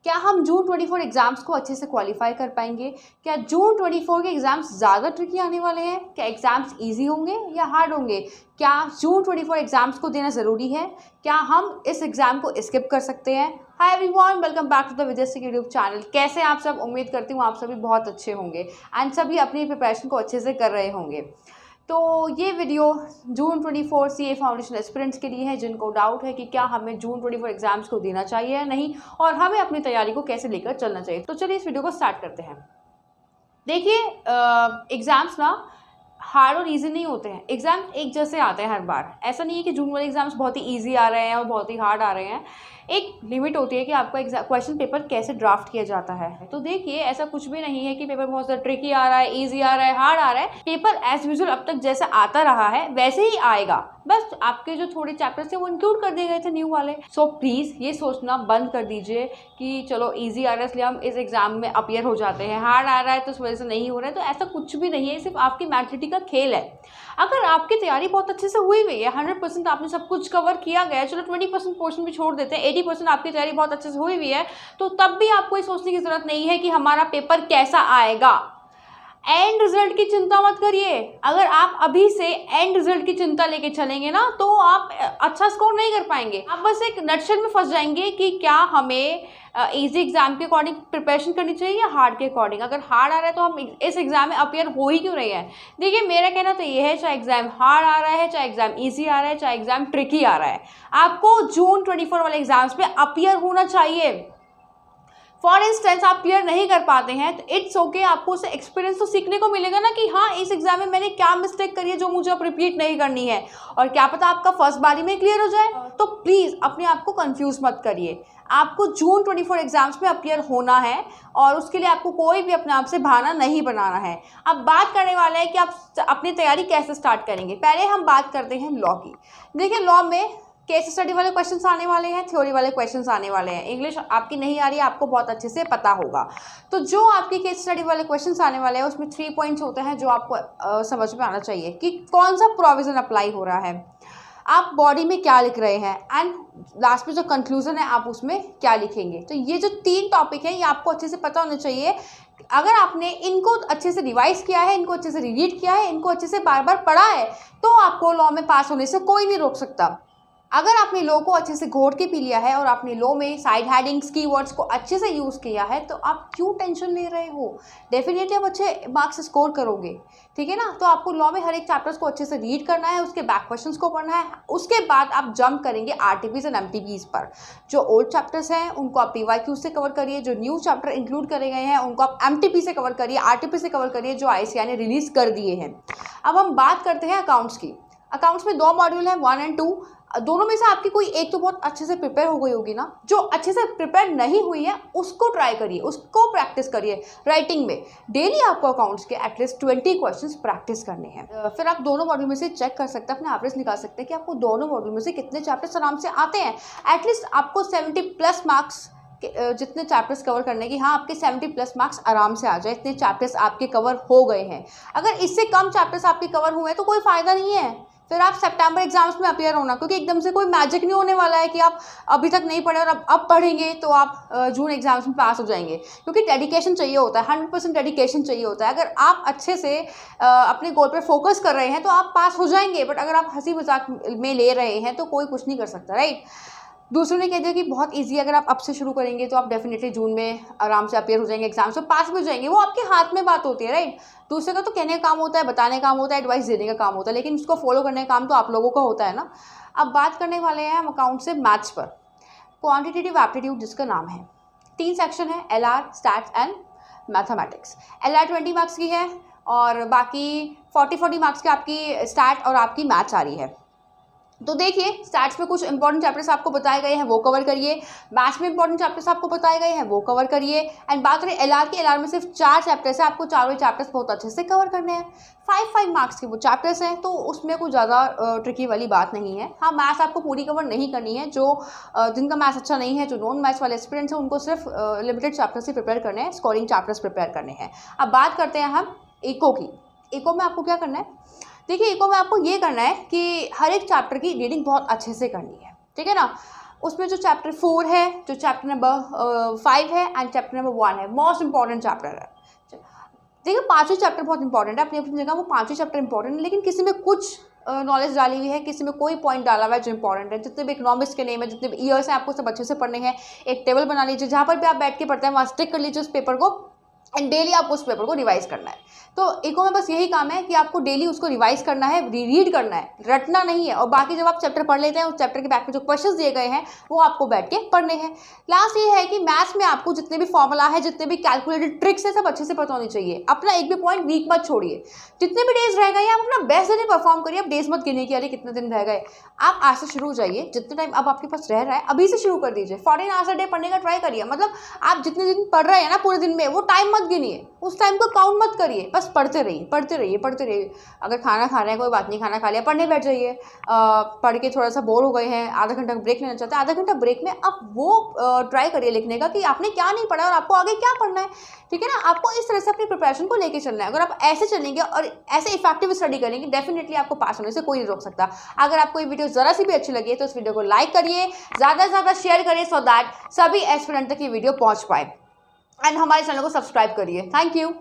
क्या हम जून 24 एग्ज़ाम्स को अच्छे से क्वालिफाई कर पाएंगे? क्या जून 24 के एग्ज़ाम्स ज़्यादा ट्रिकी आने वाले हैं? क्या एग्ज़ाम्स इजी होंगे या हार्ड होंगे? क्या जून 24 एग्ज़ाम्स को देना ज़रूरी है? क्या हम इस एग्ज़ाम को स्किप कर सकते हैं? Hi everyone, welcome back to the Vijay YouTube channel. कैसे आप सब? उम्मीद करती हूँ आप सभी बहुत अच्छे होंगे एंड सभी अपनी प्रिपरेशन को अच्छे से कर रहे होंगे। तो ये वीडियो जून 24 सीए फाउंडेशन एस्पिरेंट्स के लिए है जिनको डाउट है कि क्या हमें जून 24 एग्ज़ाम्स को देना चाहिए या नहीं और हमें अपनी तैयारी को कैसे लेकर चलना चाहिए। तो चलिए इस वीडियो को स्टार्ट करते हैं। देखिए, एग्ज़ाम्स ना हार्ड और इजी नहीं होते हैं। एग्ज़ाम एक जैसे आते हैं हर बार। ऐसा नहीं है कि जून वाले एग्ज़ाम्स बहुत ही इजी आ रहे हैं और बहुत ही हार्ड आ रहे हैं। एक लिमिट होती है कि आपका क्वेश्चन पेपर कैसे ड्राफ्ट किया जाता है। तो देखिए, ऐसा कुछ भी नहीं है कि पेपर बहुत ज़्यादा ट्रिकी आ रहा है, इजी आ रहा है, हार्ड आ रहा है। पेपर एज यूजुअल अब तक जैसा आता रहा है वैसे ही आएगा, बस आपके जो थोड़े चैप्टर्स थे वो इंक्लूड कर दिए गए थे न्यू वाले। सो प्लीज़ ये सोचना बंद कर दीजिए कि चलो इजी आ रहा है इसलिए हम इस एग्ज़ाम में अपीयर हो जाते हैं, हार्ड आ रहा है तो उस वजह से नहीं हो रहा है। तो ऐसा कुछ भी नहीं है, सिर्फ आपकी मेंटलिटी का खेल है। अगर आपकी तैयारी बहुत अच्छे से हुई हुई है, 100% आपने सब कुछ कवर किया गया है, चलो 20% पोर्शन भी छोड़ देते हैं, 80% आपकी तैयारी बहुत अच्छे से हुई हुई है, तो तब भी आपको ये सोचने की ज़रूरत नहीं है कि हमारा पेपर कैसा आएगा। एंड रिजल्ट की चिंता मत करिए। अगर आप अभी से एंड रिजल्ट की चिंता लेके चलेंगे ना तो आप अच्छा स्कोर नहीं कर पाएंगे। आप बस एक नटशेल में फंस जाएंगे कि क्या हमें इजी एग्जाम के अकॉर्डिंग प्रिपरेशन करनी चाहिए या हार्ड के अकॉर्डिंग। अगर हार्ड आ रहा है तो हम इस एग्जाम में अपीयर हो ही क्यों रहे हैं। देखिए, मेरा कहना तो ये है, चाहे एग्जाम हार्ड आ रहा है, चाहे एग्जाम ईजी आ रहा है, चाहे एग्जाम ट्रिकी आ रहा है, आपको जून 24 वाले एग्जाम्स में अपीयर होना चाहिए। फॉर इंस्टेंस आप क्लियर नहीं कर पाते हैं तो इट्स ओके, आपको उससे एक्सपीरियंस तो सीखने को मिलेगा ना कि हाँ, इस एग्जाम में मैंने क्या मिस्टेक करी है जो मुझे अब रिपीट नहीं करनी है। और क्या पता आपका फर्स्ट बारी में क्लियर हो जाए। तो प्लीज़ अपने आप को कंफ्यूज मत करिए। आपको जून 24 एग्जाम्स में अपीयर होना है और उसके लिए आपको कोई भी अपने आप से बहाना नहीं बनाना है। अब बात करने वाले हैं कि आप अपनी तैयारी कैसे स्टार्ट करेंगे। पहले हम बात करते हैं लॉ की। देखिए, लॉ में केस स्टडी वाले क्वेश्चंस आने वाले हैं, थ्योरी वाले क्वेश्चंस आने वाले हैं। इंग्लिश आपकी नहीं आ रही है, आपको बहुत अच्छे से पता होगा। तो जो आपकी केस स्टडी वाले क्वेश्चंस आने वाले हैं उसमें 3 पॉइंट्स होते हैं जो आपको समझ में आना चाहिए कि कौन सा प्रोविजन अप्लाई हो रहा है, आप बॉडी में क्या लिख रहे हैं एंड लास्ट में जो कंक्लूजन है आप उसमें क्या लिखेंगे। तो ये जो 3 टॉपिक हैं ये आपको अच्छे से पता होने चाहिए। अगर आपने इनको अच्छे से रिवाइज किया है, इनको अच्छे से रीड किया है, इनको अच्छे से बार बार पढ़ा है, तो आपको लॉ में पास होने से कोई नहीं रोक सकता। अगर आपने लॉ को अच्छे से घोट के पी लिया है और आपने लॉ में साइड हेडिंग्स कीवर्ड्स को अच्छे से यूज़ किया है तो आप क्यों टेंशन ले रहे हो। डेफिनेटली आप अच्छे मार्क्स स्कोर करोगे, ठीक है ना। तो आपको लॉ में हर एक चैप्टर्स को अच्छे से रीड करना है, उसके बैक क्वेश्चंस को पढ़ना है। उसके बाद आप जंप करेंगे आरटीपीज एंड एमटीपीज पर। जो ओल्ड चैप्टर्स हैं उनको आप पीवाईक्यू से कवर करिए, जो न्यू चैप्टर इंक्लूड करे गए हैं उनको आप एमटीपी से कवर करिए, आरटीपी से कवर करिए जो आईसीएआई ने रिलीज कर दिए हैं। अब हम बात करते हैं अकाउंट्स की। अकाउंट्स में 2 मॉड्यूल हैं, 1 और 2। दोनों में से आपकी कोई एक तो बहुत अच्छे से प्रिपेयर हो गई होगी ना। जो अच्छे से प्रिपेयर नहीं हुई है उसको ट्राई करिए, उसको प्रैक्टिस करिए। राइटिंग में डेली आपको अकाउंट्स के एटलीस्ट 20 क्वेश्चंस प्रैक्टिस करने हैं। फिर आप दोनों मॉड्यूल में से चेक कर सकते हैं, अपने एवरेज निकाल सकते हैं कि आपको दोनों मॉड्यूल में से कितने चैप्टर्स आराम से आते हैं। एटलीस्ट आपको 70+ मार्क्स जितने चैप्टर्स कवर करने की, हाँ, आपके 70+ मार्क्स आराम से आ जाए, इतने चैप्टर्स आपके कवर हो गए हैं। अगर इससे कम चैप्टर्स आपके कवर हुए हैं तो कोई फ़ायदा नहीं है फिर आप सितंबर एग्जाम्स में अपीयर होना, क्योंकि एकदम से कोई मैजिक नहीं होने वाला है कि आप अभी तक नहीं पढ़े और अब पढ़ेंगे तो आप जून एग्जाम्स में पास हो जाएंगे। क्योंकि डेडिकेशन चाहिए होता है, 100% डेडिकेशन चाहिए होता है। अगर आप अच्छे से अपने गोल पर फोकस कर रहे हैं तो आप पास हो जाएंगे, बट अगर आप हंसी मजाक में ले रहे हैं तो कोई कुछ नहीं कर सकता, राइट। दूसरों ने कह दिया कि बहुत इजी, अगर आप अब से शुरू करेंगे तो आप डेफिनेटली जून में आराम से अपीयर हो जाएंगे, एग्जाम्स में पास भी हो जाएंगे। वो आपके हाथ में बात होती है, राइट। दूसरे का तो कहने का काम होता है, बताने का काम होता है, एडवाइस देने का काम होता है, लेकिन उसको फॉलो करने का काम तो आप लोगों का होता है ना। अब बात करने वाले हैं हम अकाउंट से मैथ्स पर। क्वान्टिटेटिव एप्टीट्यूड जिसका नाम है, 3 सेक्शन है, LR, stats and mathematics. LR 20 marks की है और बाकी 40 मार्क्स की आपकी स्टैट और आपकी मैथ्स आ रही है। तो देखिए, स्टैट्स में कुछ इंपॉर्टेंट चैप्टर्स आपको बताए गए हैं, वो कवर करिए। मैथ्स में इंपॉर्टेंट चैप्टर्स आपको बताए गए हैं, वो कवर करिए। एंड बात करें LR की, LR में सिर्फ 4 चैप्टर्स हैं, आपको चारों चैप्टर्स बहुत अच्छे से कवर करने हैं। 5 मार्क्स के वो चैप्टर्स हैं, तो उसमें कुछ ज़्यादा ट्रिकी वाली बात नहीं है। हाँ, मैथ्स आपको पूरी कवर नहीं करनी है। जो जिनका मैथ्स अच्छा नहीं है, जो नॉन मैथ्स वाले एस्पिरेंट्स हैं, उनको सिर्फ लिमिटेड चैप्टर से प्रिपेयर करने हैं, स्कोरिंग चैप्टर्स प्रिपेयर करने हैं। अब बात करते हैं हम इको की। इको में आपको क्या करना है। देखिए, इको में आपको ये करना है कि हर एक चैप्टर की रीडिंग बहुत अच्छे से करनी है, ठीक है ना। उसमें जो चैप्टर 4 है, जो चैप्टर नंबर 5 है एंड चैप्टर नंबर 1 है, मोस्ट इंपॉर्टेंट चैप्टर है। देखिए पांचों चैप्टर बहुत इंपॉर्टेंट है अपनी अपनी जगह, वो पांचों चैप्टर इंपॉर्टेंट है, लेकिन किसी में कुछ नॉलेज डाली हुई है, किसी में कोई पॉइंट डाला हुआ है जो इंपॉर्टेंट है। जितने भी इकोनॉमिक्स के नेम है, जितने भी ईयर्स हैं, आपको सब अच्छे से पढ़ने हैं। एक टेबल बना लीजिए, जहाँ पर भी आप बैठ के पढ़ते हैं वहाँ स्टिक कर लीजिए उस पेपर को, एंड डेली आपको उस पेपर को रिवाइज करना है। तो इको में बस यही काम है कि आपको डेली उसको रिवाइज करना है, रीड करना है, रटना नहीं है। और बाकी जब आप चैप्टर पढ़ लेते हैं, उस चैप्टर के बैक में जो क्वेश्चंस दिए गए हैं वो आपको बैठ के पढ़ने हैं। लास्ट ये है कि मैथ्स में आपको जितने भी फॉर्मूला है, जितने भी कैलकुलेटेड ट्रिक्स है, सब अच्छे से पता होनी चाहिए। अपना एक भी पॉइंट वीक मत छोड़िए। जितने भी डेज रह गए आप अपना बेस्ट डे परफॉर्म करिए। आप डेज मत गिने कि अरे कितने दिन रह गए। आप आज से शुरू हो जाइए, जितने टाइम अब आपके पास रह रहा है अभी से शुरू कर दीजिए। 14 आवर्स अ डे पढ़ने का ट्राई करिए। मतलब आप जितने दिन पढ़ रहे हैं ना पूरे दिन में, वो टाइम मत गिनिए, उस टाइम को काउंट मत करिए, बस पढ़ते रहिए पढ़ते रहिए पढ़ते रहिए। अगर खाना खा रहे हैं कोई बात नहीं, खाना खा लिया, पढ़ने बैठ जाइए। पढ़ के थोड़ा सा बोर हो गए हैं, आधा घंटा ब्रेक लेना चाहते हैं, आधा घंटा ब्रेक में आप वो ट्राई करिए लिखने का कि आपने क्या नहीं पढ़ा और आपको आगे क्या पढ़ना है। ठीक है ना, आपको इस तरह से अपनी प्रिपरेशन को लेके चलना है। अगर आप ऐसे चलेंगे और ऐसे इफेक्टिव स्टडी करेंगे, डेफिनेटली आपको पास होने से कोई नहीं रोक सकता। अगर आपको ये वीडियो ज़रा सी भी अच्छी लगी है तो इस वीडियो को लाइक करिए, ज़्यादा से ज़्यादा शेयर करिए, सो दैट सभी एस्पिरेंट तक ये वीडियो पहुँच पाए, एंड हमारे चैनल को सब्सक्राइब करिए। Thank you.